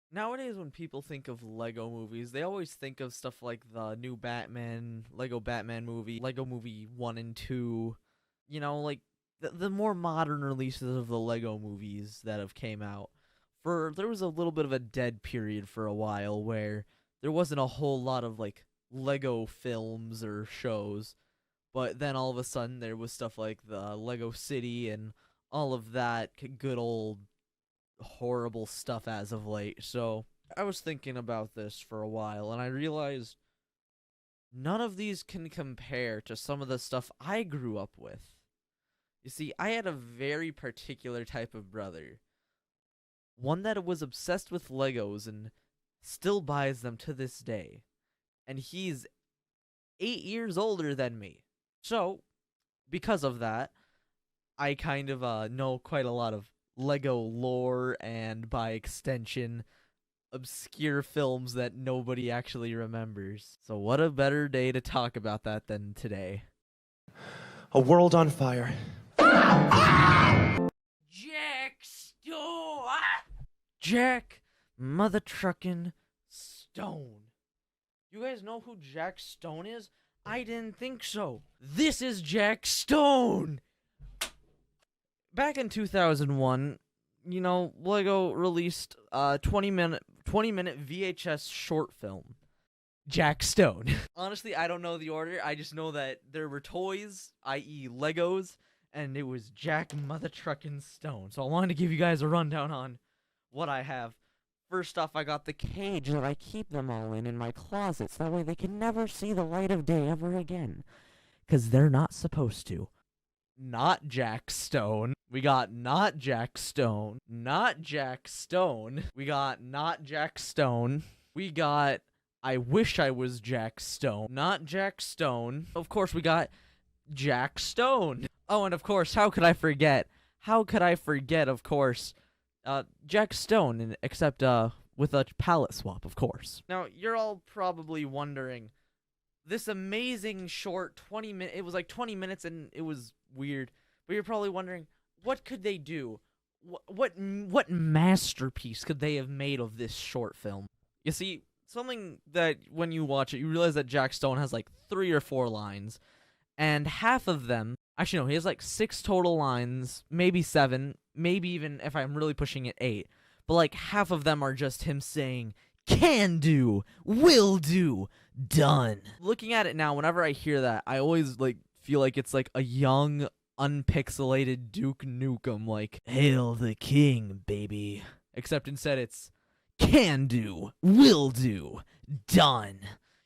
Nowadays, when people think of Lego movies, they always think of stuff like the new Batman, Lego Batman movie, Lego Movie 1 and 2. Like the more modern releases of the Lego movies that have came out. There was a little bit of a dead period for a while where there wasn't a whole lot of like Lego films or shows, but then all of a sudden there was stuff like the Lego City and all of that good old horrible stuff as of late. So I was thinking about this for a while, and I realized none of these can compare to some of the stuff I grew up with. You see, I had a very particular type of brother. One that was obsessed with Legos and still buys them to this day. And he's 8 years older than me. So, because of that, I kind of know quite a lot of Lego lore and, by extension, obscure films that nobody actually remembers. So what a better day to talk about that than today. A world on fire. Jack Stone! Jack Mother Truckin' Stone. You guys know who Jack Stone is? I didn't think so. This is Jack Stone! Back in 2001, Lego released a 20-minute VHS short film, Jack Stone. Honestly, I don't know the order. I just know that there were toys, i.e. Legos, and it was Jack Mother Truckin' Stone. So I wanted to give you guys a rundown on what I have. First off, I got the cage that I keep them all in my closet, so that way they can never see the light of day ever again. 'Cause they're not supposed to. Not Jack Stone. We got not Jack Stone. Not Jack Stone. We got not Jack Stone. We got I wish I was Jack Stone. Not Jack Stone. Of course, we got Jack Stone. Oh, and of course, how could I forget? Of course, Jack Stone, except with a palette swap, of course. Now, you're all probably wondering, this amazing short 20-minute, it was like 20 minutes and it was weird, but you're probably wondering, what could they do? What masterpiece could they have made of this short film? You see, something that when you watch it, you realize that Jack Stone has like 3 or 4 lines, and half of them, actually no, he has like 6 total lines, maybe 7, maybe even, if I'm really pushing it, 8, but like half of them are just him saying, can do, will do, done. Looking at it now, whenever I hear that, I always like feel like it's like a young, unpixelated Duke Nukem, like, hail the king, baby. Except instead it's, can do, will do, done.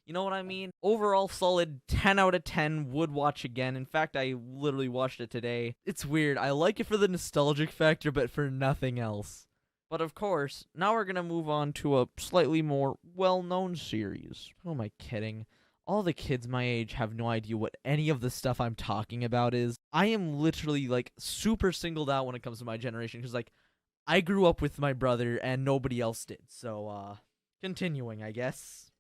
You know what I mean? Overall solid 10 out of 10, would watch again. In fact, I literally watched it today. It's weird. I like it for the nostalgic factor, but for nothing else. But of course, now we're gonna move on to a slightly more well-known series. Who am I kidding? All the kids my age have no idea what any of the stuff I'm talking about is. I am literally, like, super singled out when it comes to my generation, because, like, I grew up with my brother and nobody else did. So, continuing, I guess.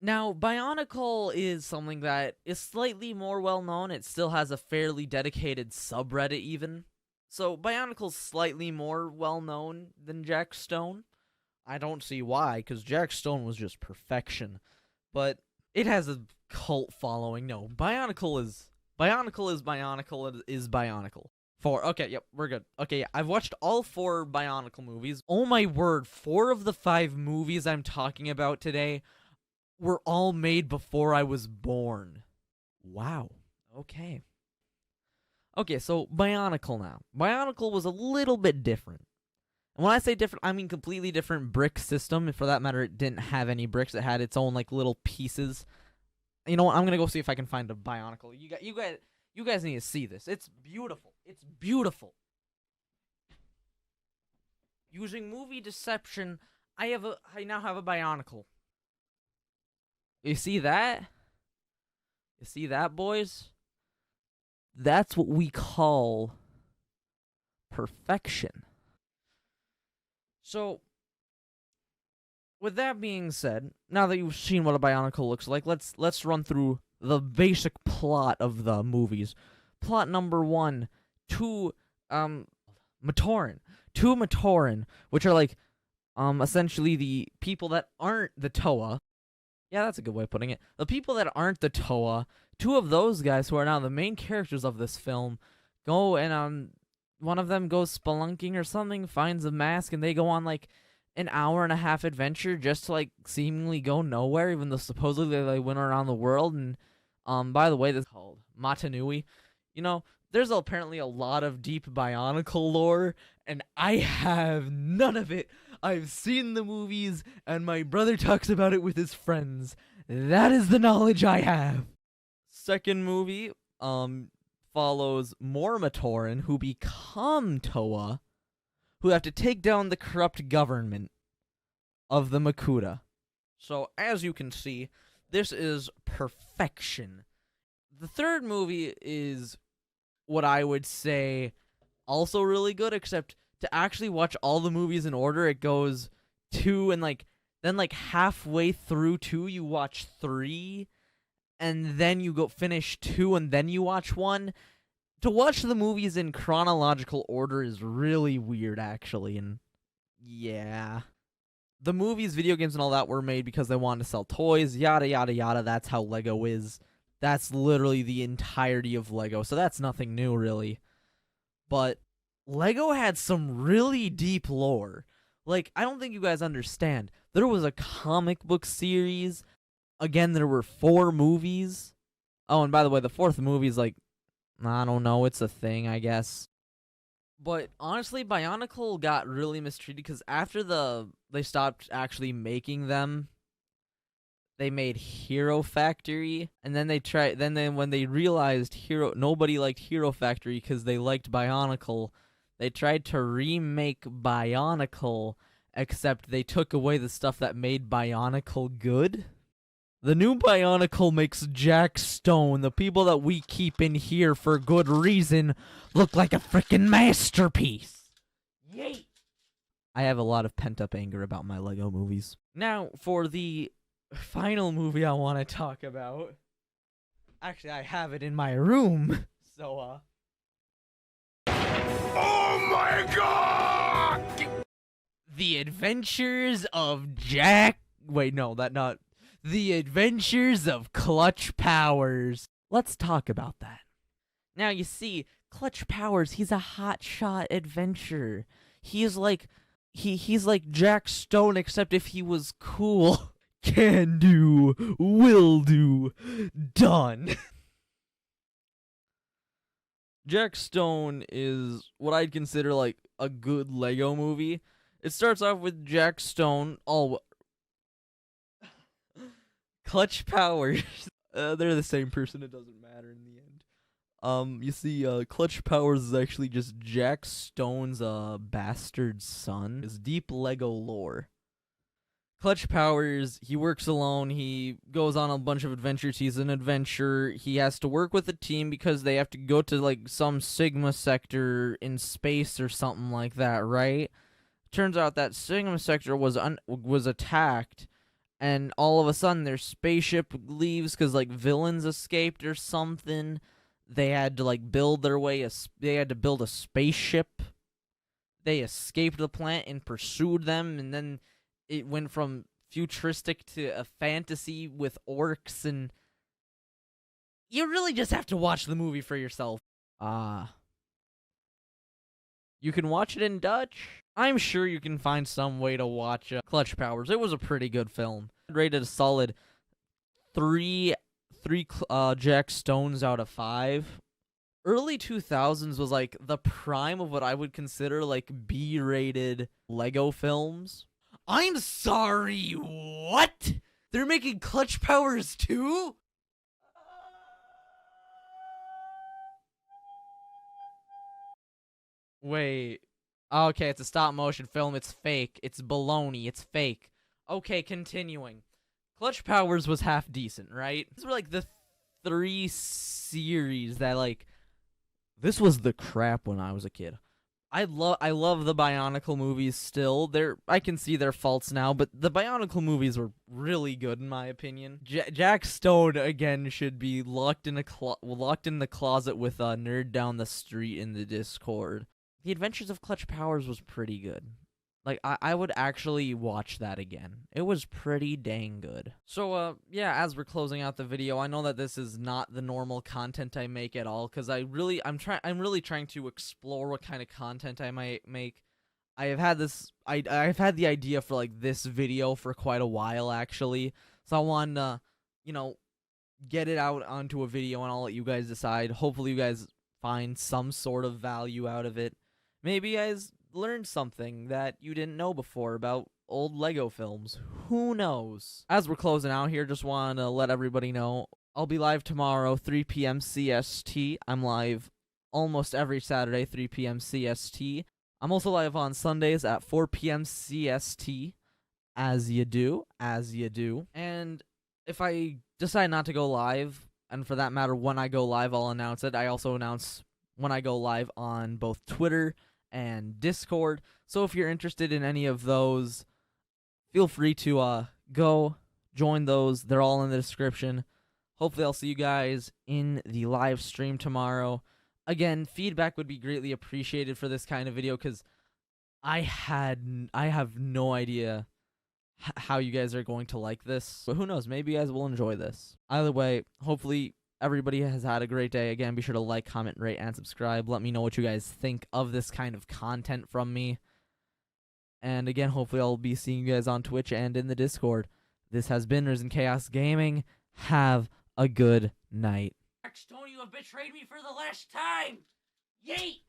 Now, Bionicle is something that is slightly more well-known. It still has a fairly dedicated subreddit, even. So, Bionicle's slightly more well-known than Jack Stone. I don't see why, because Jack Stone was just perfection. But it has a cult following. No, Bionicle is Bionicle. 4. Okay, yep, we're good. Okay, yeah, I've watched all 4 Bionicle movies. Oh my word, 4 of the 5 movies I'm talking about today were all made before I was born. Wow. Okay. Okay, so Bionicle now. Bionicle was a little bit different. And when I say different, I mean completely different brick system. And for that matter, it didn't have any bricks. It had its own, like, little pieces. You know what? I'm going to go see if I can find a Bionicle. You guys need to see this. It's beautiful. It's beautiful. Using movie deception, I now have a Bionicle. You see that? You see that, boys? That's what we call perfection. So, with that being said, now that you've seen what a Bionicle looks like, let's run through the basic plot of the movies. Plot number 1, 2, Matoran. Two Matoran, which are like essentially the people that aren't the Toa. Yeah, that's a good way of putting it. The people that aren't the Toa, two of those guys who are now the main characters of this film, go and one of them goes spelunking or something, finds a mask, and they go on like an hour and a half adventure just to like seemingly go nowhere, even though supposedly they like, went around the world. And by the way, this is called Matanui. You know, there's apparently a lot of deep Bionicle lore, and I have none of it. I've seen the movies, and my brother talks about it with his friends. That is the knowledge I have. Second movie follows more Matoran who become Toa, who have to take down the corrupt government of the Makuta. So, as you can see, this is perfection. The third movie is what I would say also really good, except to actually watch all the movies in order, it goes 2 and then halfway through 2 you watch 3, and then you go finish 2 and then you watch 1. To watch the movies in chronological order is really weird, actually, and yeah. The movies, video games, and all that were made because they wanted to sell toys, yada yada yada. That's how Lego is. That's literally the entirety of Lego, so that's nothing new, really. But Lego had some really deep lore. Like, I don't think you guys understand. There was a comic book series. Again, there were 4 movies. Oh, and by the way, the 4th movie is like, I don't know, it's a thing, I guess. But honestly, Bionicle got really mistreated because after they stopped actually making them, they made Hero Factory, and then when they realized nobody liked Hero Factory because they liked Bionicle, they tried to remake Bionicle, except they took away the stuff that made Bionicle good. The new Bionicle makes Jack Stone, the people that we keep in here for good reason, look like a frickin' masterpiece. Yay! I have a lot of pent-up anger about my Lego movies. Now, for the final movie I want to talk about. Actually, I have it in my room, so, Oh my god! The Adventures of Jack... Wait, no, The Adventures of Clutch Powers. Let's talk about that. Now, you see, Clutch Powers, he's a hotshot adventurer. He's like Jack Stone, except if he was cool. Can do, will do, done. Jack Stone is what I'd consider like a good Lego movie. It starts off with Jack Stone, Clutch Powers. They're the same person, it doesn't matter in the end. You see, Clutch Powers is actually just Jack Stone's bastard son. His deep Lego lore. Clutch Powers, he works alone, he goes on a bunch of adventures, he's an adventurer, he has to work with a team because they have to go to, like, some Sigma sector in space or something like that, right? Turns out that Sigma sector was attacked, and all of a sudden their spaceship leaves because, like, villains escaped or something. They had to, like, build a spaceship. They escaped the planet and pursued them, and then it went from futuristic to a fantasy with orcs, and you really just have to watch the movie for yourself. You can watch it in Dutch. I'm sure you can find some way to watch Clutch Powers. It was a pretty good film. Rated a solid 3 Jack Stones out of 5. Early 2000s was like the prime of what I would consider like B-rated Lego films. I'm sorry, what? They're making Clutch Powers too? Wait. Okay, it's a stop motion film. It's fake. It's baloney. It's fake. Okay, continuing. Clutch Powers was half decent, right? These were like the 3 series that like... This was the crap when I was a kid. I love the Bionicle movies still. I can see their faults now, but the Bionicle movies were really good in my opinion. Jack Stone again should be locked in the closet with a nerd down the street in the Discord. The Adventures of Clutch Powers was pretty good. Like, I would actually watch that again. It was pretty dang good. So, yeah, as we're closing out the video, I know that this is not the normal content I make at all, because I'm really trying to explore what kind of content I might make. I've had the idea for, like, this video for quite a while, actually. So I want to, you know, get it out onto a video, and I'll let you guys decide. Hopefully you guys find some sort of value out of it. Maybe you guys learned something that you didn't know before about old Lego films. Who knows? As we're closing out here, just want to let everybody know I'll be live tomorrow, 3 p.m. CST. I'm live almost every Saturday, 3 p.m. CST. I'm also live on Sundays at 4 p.m. CST. As you do. And if I decide not to go live, and for that matter, when I go live, I'll announce it. I also announce when I go live on both Twitter and Discord. So if you're interested in any of those, feel free to go join those. They're all in the description. Hopefully I'll see you guys in the live stream tomorrow. Again, feedback would be greatly appreciated for this kind of video, because I have no idea how you guys are going to like this. But who knows, maybe you guys will enjoy this. Either way, hopefully everybody has had a great day. Again, be sure to like, comment, rate, and subscribe. Let me know what you guys think of this kind of content from me. And again, hopefully I'll be seeing you guys on Twitch and in the Discord. This has been Risen Chaos Gaming. Have a good night. Stone, you have betrayed me for the last time! Yeet!